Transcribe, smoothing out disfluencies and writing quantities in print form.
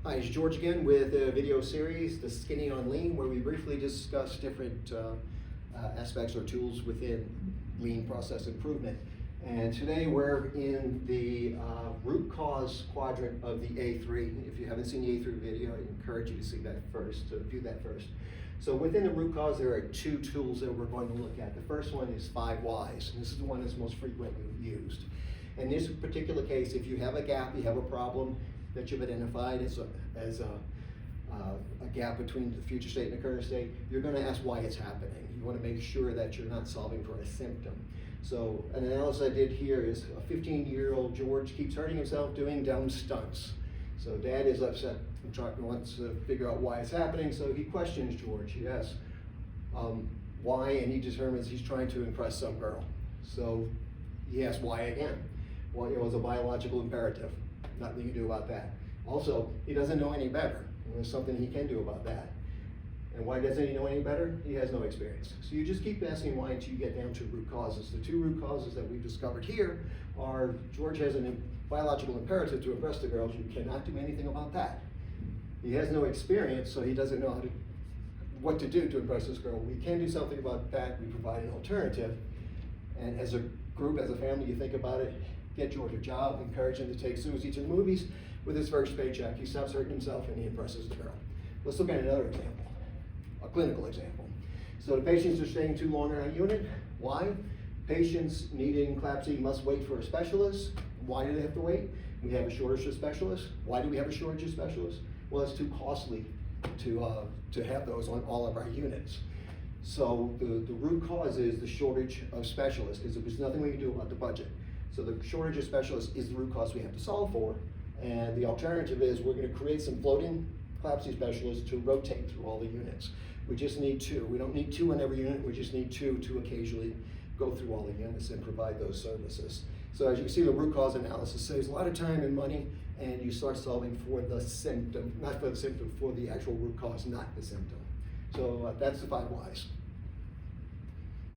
Hi, it's George again with a video series, The Skinny on Lean, where we briefly discuss different aspects or tools within lean process improvement. And today we're in the root cause quadrant of the A3. If you haven't seen the A3 video, I encourage you to see that first, to view that first. So within the root cause, there are two tools that we're going to look at. The first one is 5 whys, and this is the one that's most frequently used. In this particular case, if you have a gap, you have a problem that you've identified as a gap between the future state and the current state, you're going to ask why it's happening. You want to make sure that you're not solving for a symptom. So an analysis I did here is a 15-year-old George keeps hurting himself doing dumb stunts. So dad is upset and wants to figure out why it's happening, so he questions George. He asks why, and he determines he's trying to impress some girl. So he asks why again. Well, it was a biological imperative. Nothing you can do about that. Also, he doesn't know any better. There's something he can do about that. And why doesn't he know any better? He has no experience. So you just keep asking why until you get down to root causes. The two root causes that we've discovered here are George has a biological imperative to impress the girls. You cannot do anything about that. He has no experience, so he doesn't know what to do to impress this girl. We can do something about that. We provide an alternative. And as a group, as a family, you think about it. Get George a job, encourage him to take Susie to the movies. With his first paycheck, he stops hurting himself and he impresses the girl. Let's look at another example, a clinical example. So the patients are staying too long in our unit. Why? Patients needing CLABSI must wait for a specialist. Why do they have to wait? We have a shortage of specialists. Why do we have a shortage of specialists? Well, it's too costly to have those on all of our units. So the root cause is the shortage of specialists, because there's nothing we can do about the budget. So the shortage of specialists is the root cause we have to solve for. And the alternative is we're going to create some floating CLABSI specialists to rotate through all the units. We just need 2. We don't need 2 in every unit. We just need 2 to occasionally go through all the units and provide those services. So as you can see, the root cause analysis saves a lot of time and money, and you start solving for the symptom, not for the symptom, for the actual root cause, not the symptom. So that's the 5 whys.